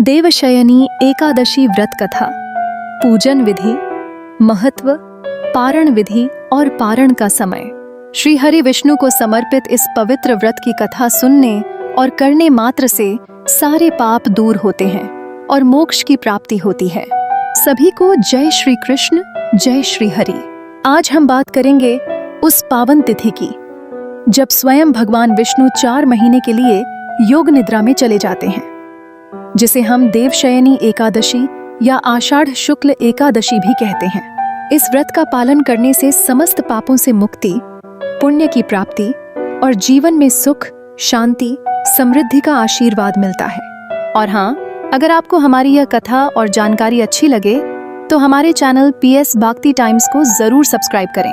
देवशयनी एकादशी व्रत कथा, पूजन विधि, महत्व, पारण विधि और पारण का समय। श्री हरि विष्णु को समर्पित इस पवित्र व्रत की कथा सुनने और करने मात्र से सारे पाप दूर होते हैं और मोक्ष की प्राप्ति होती है। सभी को जय श्री कृष्ण, जय श्री हरि। आज हम बात करेंगे उस पावन तिथि की जब स्वयं भगवान विष्णु 4 महीने के लिए योग निद्रा में चले जाते हैं, जिसे हम देवशयनी एकादशी या आषाढ़ शुक्ल एकादशी भी कहते हैं। इस व्रत का पालन करने से समस्त पापों से मुक्ति, पुण्य की प्राप्ति और जीवन में सुख, शांति, समृद्धि का आशीर्वाद मिलता है। और हाँ, अगर आपको हमारी यह कथा और जानकारी अच्छी लगे तो हमारे चैनल PS भक्ति टाइम्स को जरूर सब्सक्राइब करें,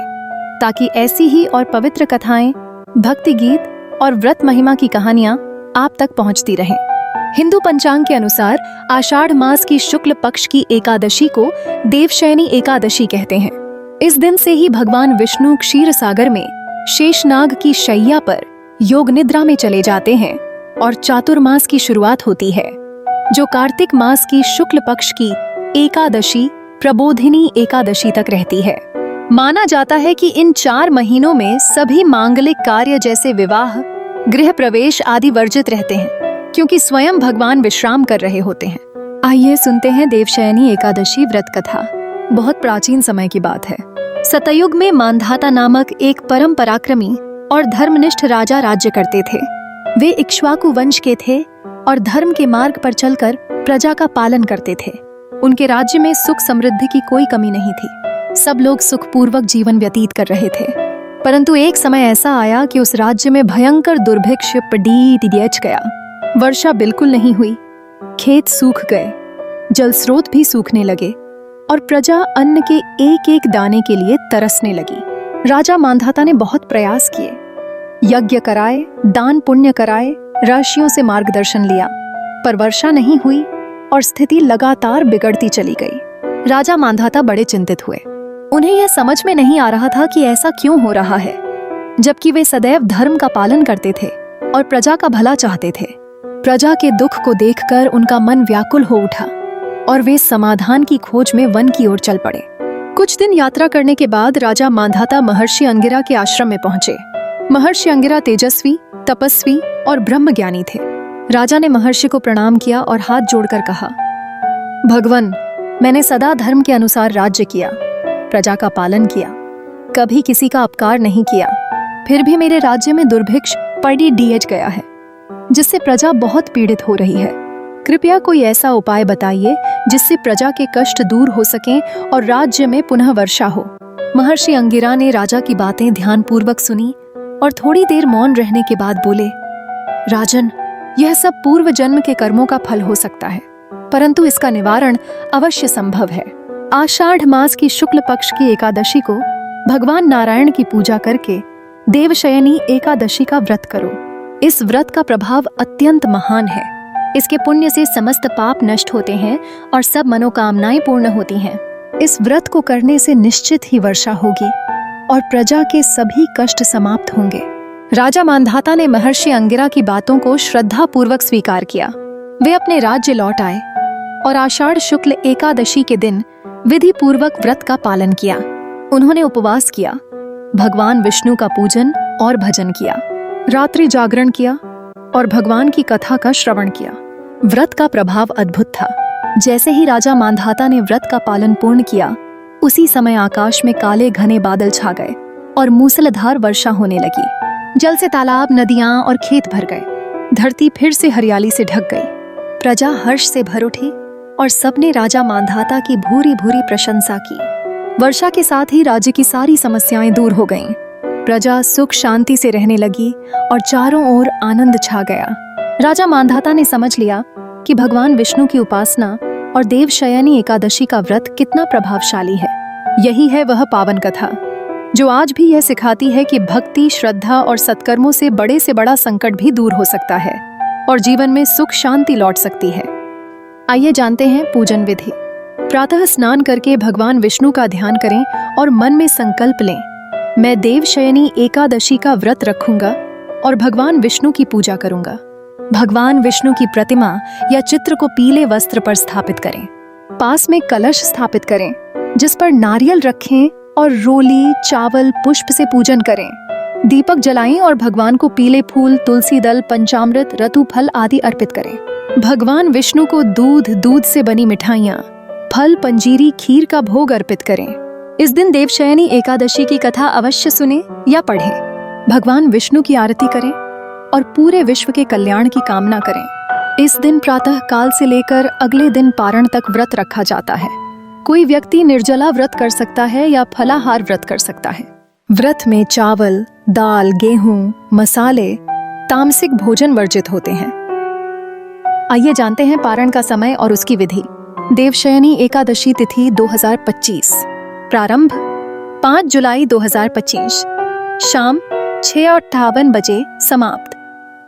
ताकि ऐसी ही और पवित्र कथाएं, भक्ति गीत और व्रत महिमा की कहानियां आप तक पहुंचती रहें। हिंदू पंचांग के अनुसार आषाढ़ मास की शुक्ल पक्ष की एकादशी को देवशयनी एकादशी कहते हैं। इस दिन से ही भगवान विष्णु क्षीर सागर में शेषनाग की शैया पर योग निद्रा में चले जाते हैं और चातुर्मास की शुरुआत होती है, जो कार्तिक मास की शुक्ल पक्ष की एकादशी प्रबोधिनी एकादशी तक रहती है। माना जाता है कि इन 4 महीनों में सभी मांगलिक कार्य जैसे विवाह, गृह प्रवेश आदि वर्जित रहते हैं, क्योंकि स्वयं भगवान विश्राम कर रहे होते हैं। आइए सुनते हैं देवशयनी एकादशी व्रत कथा। बहुत प्राचीन समय की बात है। सतयुग में मांधाता नामक एक परम पराक्रमी और धर्मनिष्ठ राजा राज्य करते थे। वे इक्ष्वाकु वंश के थे और धर्म के मार्ग पर चलकर प्रजा का पालन करते थे। उनके राज्य में सुख समृद्धि की कोई कमी नहीं थी। सब लोग सुखपूर्वक जीवन व्यतीत कर रहे थे। परंतु एक समय ऐसा आया कि उस राज्य में भयंकर दुर्भिक्ष पीड़ित गया। वर्षा बिल्कुल नहीं हुई, खेत सूख गए, जल स्रोत भी सूखने लगे और प्रजा अन्न के एक एक दाने के लिए तरसने लगी। राजा मांधाता ने बहुत प्रयास किए, यज्ञ कराए, दान पुण्य कराए, ऋषियों से मार्गदर्शन लिया, पर वर्षा नहीं हुई और स्थिति लगातार बिगड़ती चली गई। राजा मांधाता बड़े चिंतित हुए। उन्हें यह समझ में नहीं आ रहा था कि ऐसा क्यों हो रहा है, जबकि वे सदैव धर्म का पालन करते थे और प्रजा का भला चाहते थे। प्रजा के दुख को देखकर उनका मन व्याकुल हो उठा और वे समाधान की खोज में वन की ओर चल पड़े। कुछ दिन यात्रा करने के बाद राजा मांधाता महर्षि अंगिरा के आश्रम में पहुंचे। महर्षि अंगिरा तेजस्वी, तपस्वी और ब्रह्मज्ञानी थे। राजा ने महर्षि को प्रणाम किया और हाथ जोड़कर कहा, भगवन, मैंने सदा धर्म के अनुसार राज्य किया, प्रजा का पालन किया, कभी किसी का अपकार नहीं किया। फिर भी मेरे राज्य में दुर्भिक्ष पड़ी गया है, जिससे प्रजा बहुत पीड़ित हो रही है। कृपया कोई ऐसा उपाय बताइए जिससे प्रजा के कष्ट दूर हो सकें और राज्य में पुनः वर्षा हो। महर्षि अंगिरा ने राजा की बातें ध्यानपूर्वक सुनी और थोड़ी देर मौन रहने के बाद बोले, राजन, यह सब पूर्व जन्म के कर्मों का फल हो सकता है, परंतु इसका निवारण अवश्य संभव है। आषाढ़ मास की शुक्ल पक्ष की एकादशी को भगवान नारायण की पूजा करके देवशयनी एकादशी का व्रत करो। इस व्रत का प्रभाव अत्यंत महान है। इसके पुण्य से समस्त पाप नष्ट होते हैं और सब मनोकामनाएं पूर्ण होती हैं। इस व्रत को करने से निश्चित ही वर्षा होगी और प्रजा के सभी कष्ट समाप्त होंगे। राजा मांधाता ने महर्षि अंगिरा की बातों को श्रद्धा पूर्वक स्वीकार किया। वे अपने राज्य लौट आए और आषाढ़ शुक्ल एकादशी के दिन विधि पूर्वक व्रत का पालन किया। उन्होंने उपवास किया, भगवान विष्णु का पूजन और भजन किया, रात्रि जागरण किया और भगवान की कथा का श्रवण किया। व्रत का प्रभाव अद्भुत था। जैसे ही राजा मांधाता ने व्रत का पालन पूर्ण किया, उसी समय आकाश में काले घने बादल छा गए और मूसलाधार वर्षा होने लगी। जल से तालाब, नदियां और खेत भर गए। धरती फिर से हरियाली से ढक गई। प्रजा हर्ष से भर उठी और सबने राजा मांधाता की भूरी भूरी प्रशंसा की। वर्षा के साथ ही राज्य की सारी समस्याएं दूर हो गईं। प्रजा सुख शांति से रहने लगी और चारों ओर आनंद छा गया। राजा मांधाता ने समझ लिया कि भगवान विष्णु की उपासना और देवशयनी एकादशी का व्रत कितना प्रभावशाली है। यही है वह पावन कथा जो आज भी यह सिखाती है कि भक्ति, श्रद्धा और सत्कर्मों से बड़ा संकट भी दूर हो सकता है और जीवन में सुख शांति लौट सकती है। आइए जानते हैं पूजन विधि। प्रातः स्नान करके भगवान विष्णु का ध्यान करें और मन में संकल्प लें, मैं देवशयनी एकादशी का व्रत रखूंगा और भगवान विष्णु की पूजा करूंगा। भगवान विष्णु की प्रतिमा या चित्र को पीले वस्त्र पर स्थापित करें। पास में कलश स्थापित करें जिस पर नारियल रखें और रोली, चावल, पुष्प से पूजन करें। दीपक जलाएं और भगवान को पीले फूल, तुलसी दल, पंचामृत, रतु फल आदि अर्पित करें। भगवान विष्णु को दूध से बनी मिठाइयाँ, फल, पंजीरी, खीर का भोग अर्पित करें। इस दिन देवशयनी एकादशी की कथा अवश्य सुने या पढ़ें। भगवान विष्णु की आरती करें और पूरे विश्व के कल्याण की कामना करें। इस दिन प्रातः काल से लेकर अगले दिन पारण तक व्रत रखा जाता है। कोई व्यक्ति निर्जला व्रत कर सकता है या फलाहार व्रत कर सकता है। व्रत में चावल, दाल, गेहूं, मसाले, तामसिक भोजन वर्जित होते हैं। आइए जानते हैं पारण का समय और उसकी विधि। देवशयनी एकादशी तिथि 2025। प्रारंभ 5 जुलाई 2025। शाम 6:58 बजे। समाप्त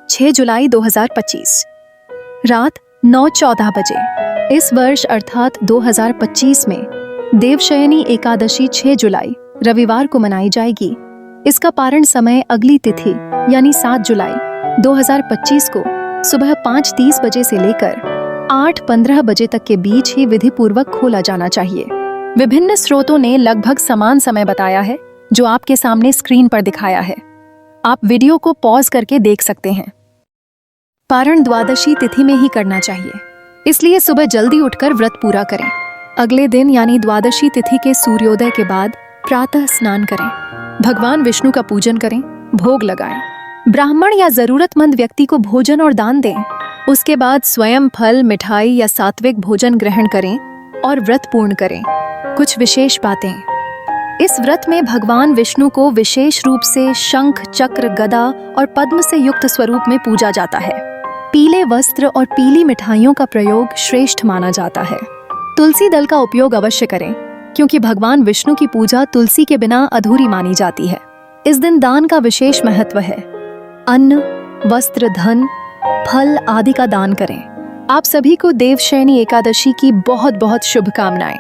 6 जुलाई 2025। रात 9:14 बजे। इस वर्ष अर्थात 2025 में देवशयनी एकादशी 6 जुलाई रविवार को मनाई जाएगी। इसका पारण समय अगली तिथि यानी 7 जुलाई 2025 को सुबह 5:30 बजे से लेकर 8:15 बजे तक के बीच ही विधि पूर्वक खोला जाना चाहिए। विभिन्न स्रोतों ने लगभग समान समय बताया है जो आपके सामने स्क्रीन पर दिखाया है। आप वीडियो को पॉज करके देख सकते हैं। पारण द्वादशी तिथि में ही करना चाहिए, इसलिए सुबह जल्दी उठकर व्रत पूरा करें। अगले दिन यानी द्वादशी तिथि के सूर्योदय के बाद प्रातः स्नान करें, भगवान विष्णु का पूजन करें, भोग लगाएं, ब्राह्मण या जरूरतमंद व्यक्ति को भोजन और दान दें। उसके बाद स्वयं फल, मिठाई या सात्विक भोजन ग्रहण करें और व्रत पूर्ण करें। कुछ विशेष बातें। इस व्रत में भगवान विष्णु को विशेष रूप से शंख, चक्र, गदा और पद्म से युक्त स्वरूप में पूजा जाता है। पीले वस्त्र और पीली मिठाइयों का प्रयोग श्रेष्ठ माना जाता है। तुलसी दल का उपयोग अवश्य करें क्योंकि भगवान विष्णु की पूजा तुलसी के बिना अधूरी मानी जाती है। इस दिन दान का विशेष महत्व है। अन्न, वस्त्र, धन, फल आदि का दान करें। आप सभी को देवशयनी एकादशी की बहुत बहुत शुभकामनाएं।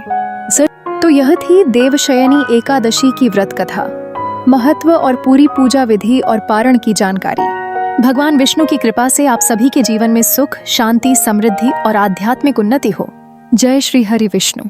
तो यह थी देवशयनी एकादशी की व्रत कथा, महत्व और पूरी पूजा विधि और पारण की जानकारी। भगवान विष्णु की कृपा से आप सभी के जीवन में सुख, शांति, समृद्धि और आध्यात्मिक उन्नति हो। जय श्री हरि विष्णु।